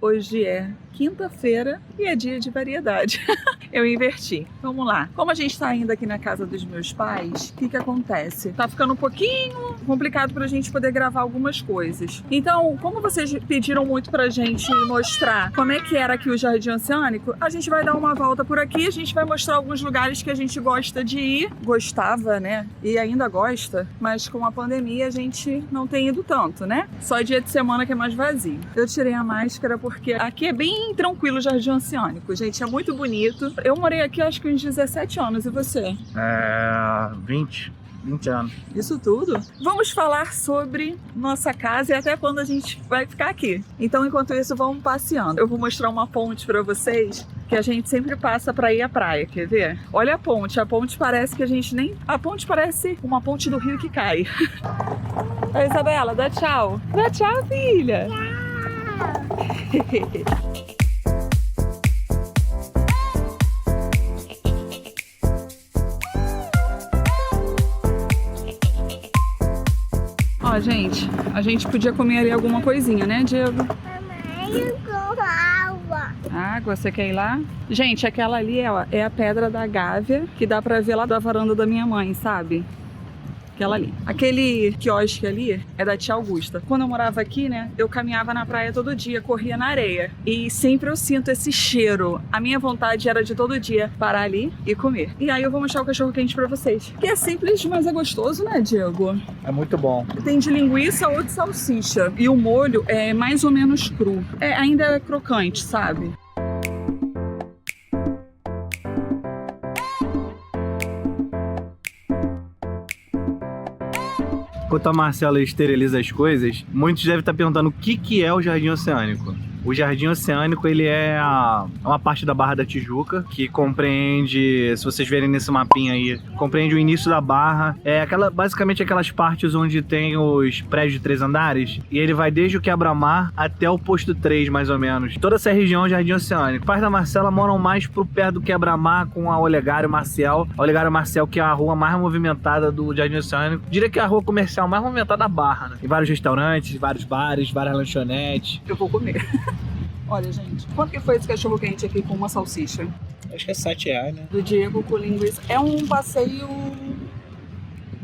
Hoje é quinta-feira e é dia de variedade. Eu inverti. Vamos lá. Como a gente tá indo aqui na casa dos meus pais, o que acontece? Tá ficando um pouquinho complicado pra gente poder gravar algumas coisas. Então, como vocês pediram muito pra gente mostrar como é que era aqui o Jardim Oceânico, a gente vai dar uma volta por aqui, a gente vai mostrar alguns lugares que a gente gosta de ir. Gostava, né? E ainda gosta, mas com a pandemia a gente não tem ido tanto, né? Só dia de semana que é mais vazio. Eu tirei a máscara porque aqui é bem tranquilo o Jardim Oceânico, gente, é muito bonito. Eu morei aqui acho que uns 17 anos, e você? 20 anos. Isso tudo? Vamos falar sobre nossa casa e até quando a gente vai ficar aqui. Então, enquanto isso, vamos passeando. Eu vou mostrar uma ponte pra vocês que a gente sempre passa pra ir à praia, quer ver? Olha a ponte parece que a gente nem... A ponte parece uma ponte do rio que cai. Oi, Isabela, dá tchau. Dá tchau, filha. Tchau. Ó, gente, a gente podia comer ali alguma coisinha, né, Diego? Mamãe, eu com água. Água, você quer ir lá? Gente, aquela ali é a Pedra da Gávea, que dá pra ver lá da varanda da minha mãe, sabe? Aquela ali. Aquele quiosque ali é da tia Augusta. Quando eu morava aqui, né, eu caminhava na praia todo dia, corria na areia. E sempre eu sinto esse cheiro. A minha vontade era de todo dia parar ali e comer. E aí eu vou mostrar o cachorro quente pra vocês. Que é simples, mas é gostoso, né, Diego? É muito bom. Tem de linguiça ou de salsicha. E o molho é mais ou menos cru. Ainda é crocante, sabe? Enquanto a Marcela esteriliza as coisas, muitos devem estar perguntando o que é o Jardim Oceânico. O Jardim Oceânico, ele é uma parte da Barra da Tijuca, que compreende, se vocês verem nesse mapinha aí, compreende o início da Barra. Basicamente aquelas partes onde tem os prédios de 3 andares, e ele vai desde o Quebra-Mar até o posto 3, mais ou menos. Toda essa região é o Jardim Oceânico. Os pais da Marcela moram mais pro perto do Quebra-Mar com a Olegário Marcial. A Olegário Marcial, que é a rua mais movimentada do Jardim Oceânico. Diria que é a rua comercial mais movimentada da Barra, né? Tem vários restaurantes, vários bares, várias lanchonetes. Eu vou comer. Olha, gente, quanto que foi esse cachorro quente aqui com uma salsicha? Acho que é R$7, né? Do Diego com linguiça. É um passeio...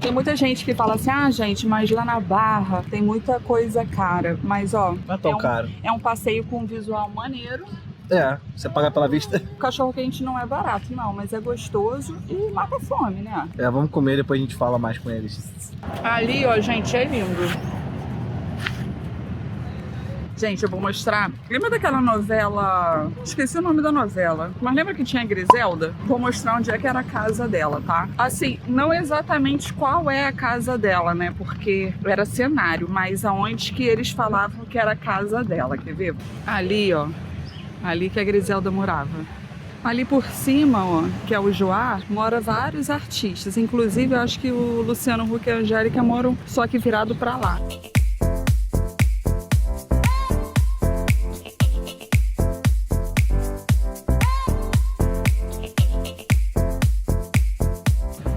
Tem muita gente que fala assim, ah, gente, mas lá na Barra tem muita coisa cara. Mas, ó... Não é tão caro. É um passeio com um visual maneiro. Você paga pela vista. O cachorro quente não é barato, não, mas é gostoso e mata a fome, né? Vamos comer, depois a gente fala mais com eles. Ali, ó, gente, é lindo. Gente, eu vou mostrar. Lembra daquela novela? Esqueci o nome da novela. Mas lembra que tinha a Griselda? Vou mostrar onde é que era a casa dela, tá? Assim, não exatamente qual é a casa dela, né? Porque era cenário, mas aonde que eles falavam que era a casa dela, quer ver? Ali, ó. Ali que a Griselda morava. Ali por cima, ó, que é o Joá, mora vários artistas. Inclusive, eu acho que o Luciano Huck e a Angélica moram só que virado pra lá.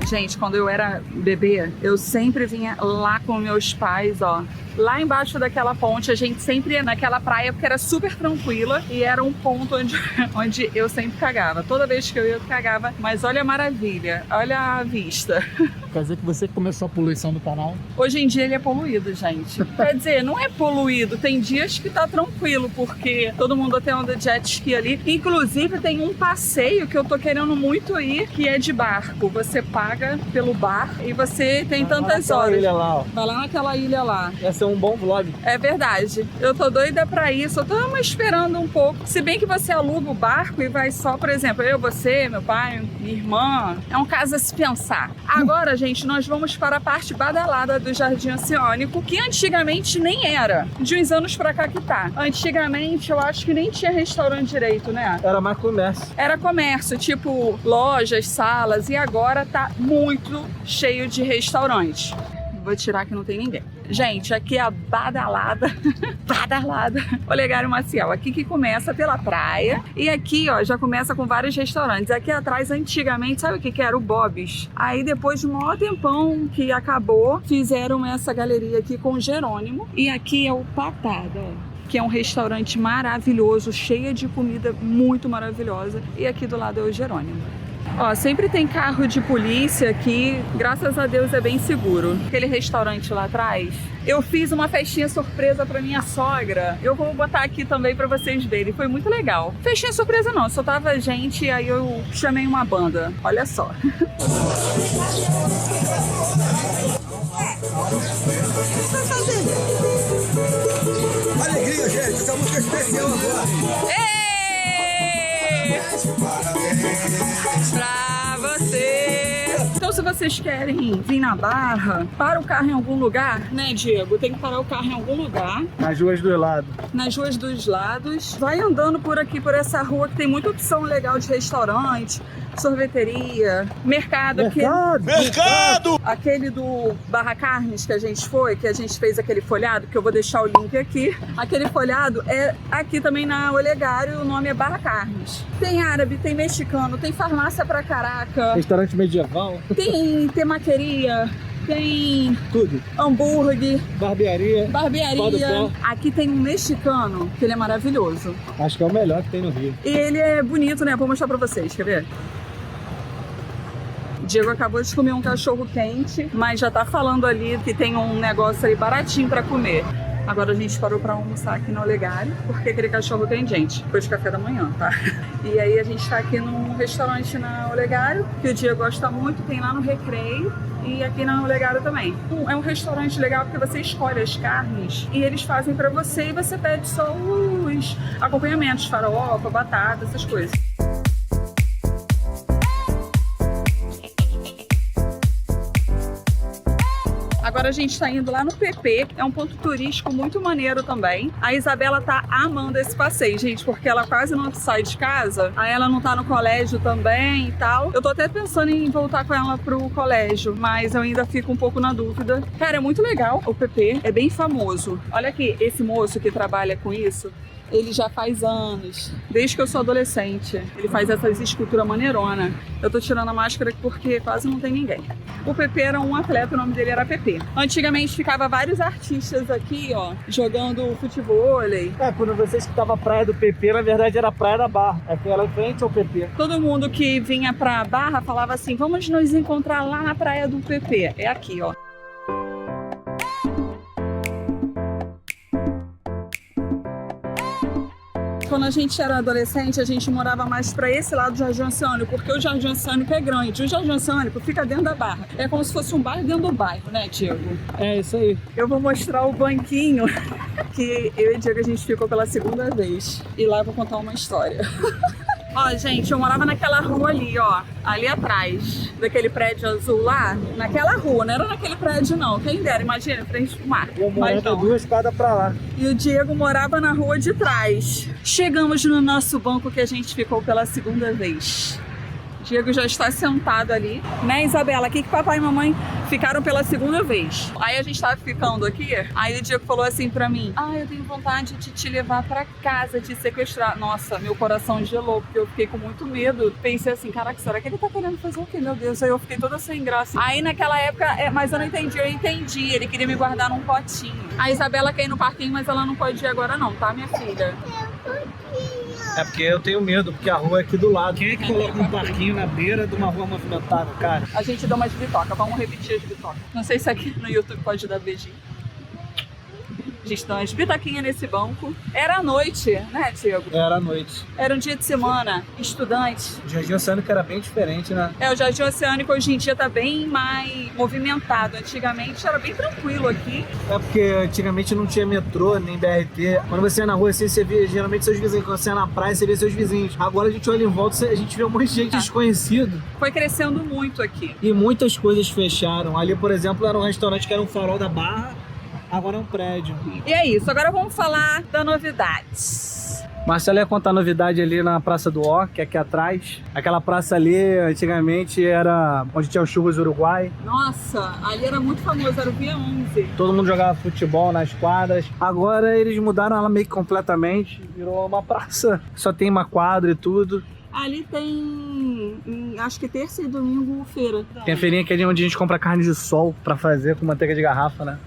Gente, quando eu era bebê, eu sempre vinha lá com meus pais, ó. Lá embaixo daquela ponte, a gente sempre ia naquela praia porque era super tranquila e era um ponto onde eu sempre cagava. Toda vez que eu cagava, mas olha a maravilha, olha a vista. Quer dizer que você começou a poluição do canal? Hoje em dia ele é poluído, gente. Quer dizer, não é poluído, tem dias que tá tranquilo, porque todo mundo até anda de jet ski ali. Inclusive tem um passeio que eu tô querendo muito ir, que é de barco. Você paga pelo bar e você tem tantas horas. Ilha lá, ó. Vai lá naquela ilha lá. Vai ser um bom vlog. É verdade. Eu tô doida pra ir, só tô esperando um pouco. Se bem que você aluga o barco e vai só, por exemplo, eu, você, meu pai, minha irmã. É um caso a se pensar. Agora, gente, nós vamos para a parte badalada do Jardim Oceânico, que antigamente nem era. De uns anos pra cá que tá. Antigamente, eu acho que nem tinha restaurante direito, né? Era mais comércio. Era comércio, tipo lojas, salas, e agora tá muito cheio de restaurantes. Vou tirar que não tem ninguém. Gente, aqui é a badalada, badalada Olegário Marcial. Aqui que começa pela praia. E aqui, ó, já começa com vários restaurantes. Aqui atrás, antigamente, sabe o que era? O Bob's. Aí depois de um maior tempão que acabou, fizeram essa galeria aqui com o Jerônimo. E aqui é o Patada, ó. que é um restaurante maravilhoso, cheio de comida muito maravilhosa. E aqui do lado é o Jerônimo. Ó, sempre tem carro de polícia aqui, graças a Deus é bem seguro. Aquele restaurante lá atrás, eu fiz uma festinha surpresa pra minha sogra. Eu vou botar aqui também pra vocês verem, foi muito legal. Festinha surpresa não, só tava gente e aí eu chamei uma banda, olha só. Alegria, gente, essa música é especial agora. Pra você. Então, se vocês querem vir na Barra, para o carro em algum lugar, né, Diego? Tem que parar o carro em algum lugar. Nas ruas do lado. Nas ruas dos lados. Vai andando por aqui, por essa rua, que tem muita opção legal de restaurante, sorveteria, mercado. Mercado! Aquele do Barra Carnes que a gente foi, que a gente fez aquele folhado, que eu vou deixar o link aqui. Aquele folhado é aqui também na Olegário, o nome é Barra Carnes. Tem árabe, tem mexicano, tem farmácia pra caraca, Restaurante medieval. tem temaqueria, tem Tudo. hambúrguer, Barbearia. barbearia. Aqui tem um mexicano, que ele é maravilhoso. Acho que é o melhor que tem no Rio. E ele é bonito, né? Vou mostrar pra vocês, quer ver? Diego acabou de comer um cachorro quente, mas já tá falando ali que tem um negócio ali baratinho pra comer. Agora a gente parou pra almoçar aqui no Olegário, porque aquele cachorro tem gente. Depois de café da manhã, tá? E aí a gente tá aqui num restaurante na Olegário, que o Diego gosta muito, tem lá no Recreio. E aqui na Olegário também. É um restaurante legal porque você escolhe as carnes e eles fazem pra você e você pede só os acompanhamentos, farofa, batata, essas coisas. Agora a gente tá indo lá no PP, é um ponto turístico muito maneiro também. A Isabela tá amando esse passeio, gente, porque ela quase não sai de casa, aí ela não tá no colégio também e tal. Eu tô até pensando em voltar com ela pro colégio, mas eu ainda fico um pouco na dúvida. Cara, é muito legal o PP, é bem famoso. Olha aqui, esse moço que trabalha com isso, ele já faz anos, desde que eu sou adolescente. Ele faz essas esculturas maneironas. Eu tô tirando a máscara porque quase não tem ninguém. O Pepe era um atleta, o nome dele era Pepe. Antigamente ficava vários artistas aqui, ó, jogando futevôlei. Quando você escutava a praia do PP, na verdade era a praia da Barra. Aquela em frente ao PP. Todo mundo que vinha pra Barra falava assim, vamos nos encontrar lá na praia do PP. É aqui, ó. Quando a gente era adolescente, a gente morava mais pra esse lado do Jardim Oceânico, porque o Jardim Oceânico é grande. O Jardim Oceânico fica dentro da Barra. É como se fosse um bairro dentro do bairro, né, Diego? É isso aí. Eu vou mostrar o banquinho que eu e o Diego a gente ficou pela segunda vez. E lá eu vou contar uma história. Ó, gente, eu morava naquela rua ali, ó. Ali atrás, daquele prédio azul lá. Naquela rua, não era naquele prédio não. Quem dera, imagina, frente pro mar. Eu morava 2 quadras pra lá. E o Diego morava na rua de trás. Chegamos no nosso banco que a gente ficou pela segunda vez. Diego já está sentado ali, né, Isabela? Aqui que papai e mamãe ficaram pela segunda vez. Aí a gente tava ficando aqui, aí o Diego falou assim pra mim, eu tenho vontade de te levar pra casa, te sequestrar. Nossa, meu coração gelou, porque eu fiquei com muito medo. Pensei assim, caraca, será que ele tá querendo fazer o quê? Meu Deus, aí eu fiquei toda sem graça. Aí naquela época, mas eu não entendi, eu entendi. Ele queria me guardar num potinho. A Isabela quer ir no parquinho, mas ela não pode ir agora não, tá, minha filha? É porque eu tenho medo, porque a rua é aqui do lado. Quem é que coloca um parquinho na beira de uma rua movimentada, cara? A gente dá uma de bitoca, vamos repetir as bitocas. Não sei se aqui no YouTube pode dar beijinho. A gente dá umas bitoquinhas nesse banco. Era à noite, né, Diego? Era à noite. Era um dia de semana, estudante. O Jardim Oceânico era bem diferente, né? O Jardim Oceânico hoje em dia tá bem mais movimentado. Antigamente era bem tranquilo aqui. É porque antigamente não tinha metrô, nem BRT. Quando você ia na rua assim, você via geralmente seus vizinhos. Quando você ia na praia, você via seus vizinhos. Agora a gente olha em volta, a gente vê um monte de gente desconhecido. Foi crescendo muito aqui. E muitas coisas fecharam. Ali, por exemplo, era um restaurante que era um farol da Barra. Agora é um prédio. E é isso, agora vamos falar da novidade. Marcelo ia contar novidade ali na Praça do Ó, que é aqui atrás. Aquela praça ali, antigamente, era onde tinha o Churros Uruguai. Nossa, ali era muito famoso, era o V11. Todo mundo jogava futebol nas quadras. Agora eles mudaram ela meio que completamente. Virou uma praça. Só tem uma quadra e tudo. Ali tem, acho que terça e domingo, feira. Tem a feirinha que é onde a gente compra carne de sol pra fazer com manteiga de garrafa, né?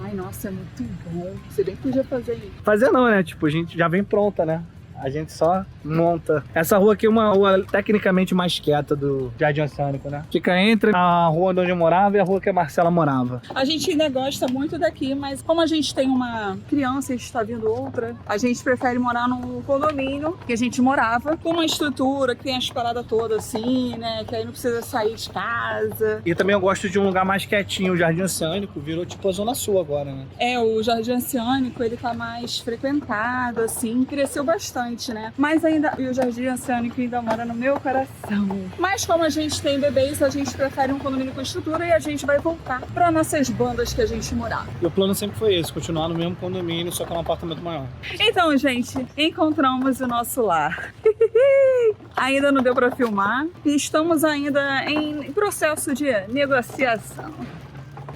Ai, Nossa, é muito bom. Você bem podia fazer isso. Fazer não, né? Tipo, a gente já vem pronta, né? A gente só monta. Essa rua aqui é uma rua tecnicamente mais quieta do Jardim Oceânico, né? Fica entre a rua onde eu morava e a rua que a Marcela morava. A gente ainda gosta muito daqui, mas como a gente tem uma criança e está vindo outra, a gente prefere morar num condomínio que a gente morava, com uma estrutura que tem as paradas todas assim, né? Que aí não precisa sair de casa. E também eu gosto de um lugar mais quietinho. O Jardim Oceânico virou tipo a Zona Sul agora, né? É, o Jardim Oceânico, ele tá mais frequentado, assim, cresceu bastante, né? Mas ainda, e o Jardim Oceânico ainda mora no meu coração. Mas como a gente tem bebês, a gente prefere um condomínio com estrutura e a gente vai voltar para nossas bandas que a gente morava. E o plano sempre foi esse, continuar no mesmo condomínio, só que num apartamento maior. Então, gente, encontramos o nosso lar. Ainda não deu para filmar e estamos ainda em processo de negociação.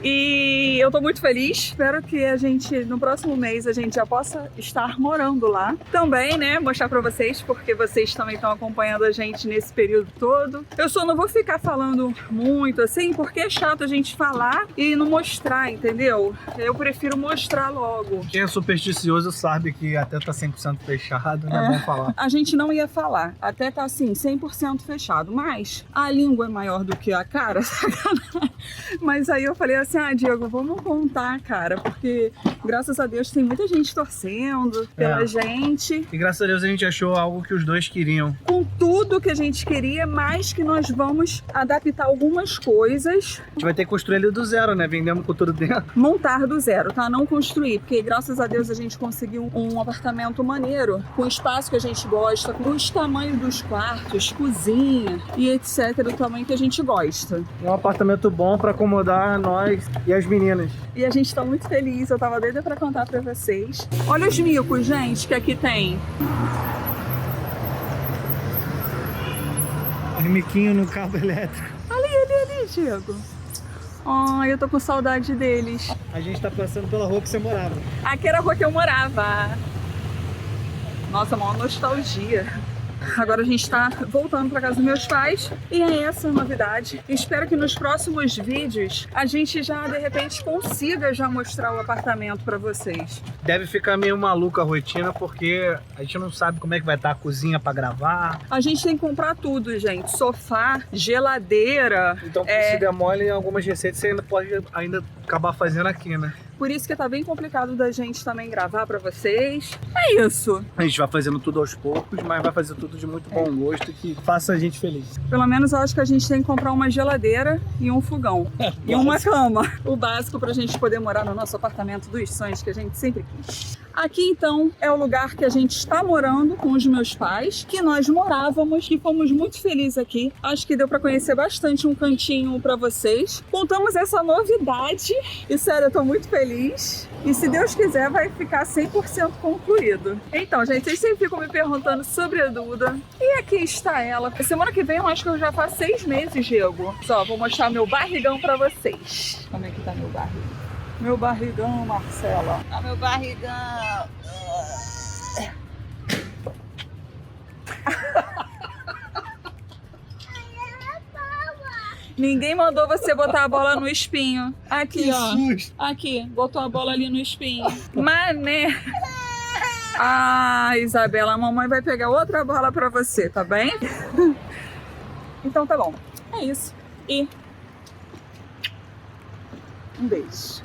E eu tô muito feliz, espero que a gente, no próximo mês, a gente já possa estar morando lá. Também, né, mostrar pra vocês, porque vocês também estão acompanhando a gente nesse período todo. Eu só não vou ficar falando muito assim, porque é chato a gente falar e não mostrar, entendeu? Eu prefiro mostrar logo. Quem é supersticioso sabe que até tá 100% fechado, não é bom falar. A gente não ia falar, até tá assim, 100% fechado, mas a língua é maior do que a cara, sacanagem. Mas aí eu falei assim, Diego, vamos contar, cara, porque graças a Deus tem muita gente torcendo pela gente. E graças a Deus a gente achou algo que os dois queriam. Com tudo que a gente queria, mas que nós vamos adaptar algumas coisas. A gente vai ter que construir ele do zero, né? Vendendo com tudo dentro. Montar do zero, tá? Não construir, porque graças a Deus a gente conseguiu um apartamento maneiro, com o espaço que a gente gosta, com os tamanhos dos quartos, cozinha e etc, do tamanho que a gente gosta. É um apartamento bom pra acomodar nós e as meninas. E a gente tá muito feliz, eu tava doida pra contar pra vocês. Olha os micos, gente, que aqui tem. Os miquinhos no cabo elétrico. Ali, Diego. Ai, eu tô com saudade deles. A gente tá passando pela rua que você morava. Aqui era a rua que eu morava. Nossa, maior nostalgia. Agora a gente tá voltando pra casa dos meus pais e é essa a novidade. Espero que nos próximos vídeos a gente já, de repente, consiga já mostrar o apartamento pra vocês. Deve ficar meio maluca a rotina, porque a gente não sabe como é que vai estar a cozinha pra gravar. A gente tem que comprar tudo, gente. Sofá, geladeira. Então, se der mole, algumas receitas você ainda pode acabar fazendo aqui, né? Por isso que tá bem complicado da gente também gravar pra vocês. É isso. A gente vai fazendo tudo aos poucos, mas vai fazer tudo de muito bom gosto que faça a gente feliz. Pelo menos eu acho que a gente tem que comprar uma geladeira e um fogão. E uma cama. O básico pra gente poder morar no nosso apartamento dos sonhos que a gente sempre quis. Aqui então é o lugar que a gente está morando com os meus pais, que nós morávamos e fomos muito felizes aqui. Acho que deu pra conhecer bastante um cantinho pra vocês. Contamos essa novidade e sério, eu tô muito feliz. E se Deus quiser vai ficar 100% concluído. Então, gente, vocês sempre ficam me perguntando sobre a Duda. E aqui está ela. Semana que vem eu acho que eu já faço 6 meses, Diego. Só, vou mostrar meu barrigão pra vocês. Como é que tá meu barrigão? Meu barrigão, Marcela. Ah, meu barrigão. Ninguém mandou você botar a bola no espinho. Aqui, ó. Aqui, botou a bola ali no espinho. Mané. Ah, Isabela, a mamãe vai pegar outra bola pra você, tá bem? Então tá bom. É isso. E um beijo.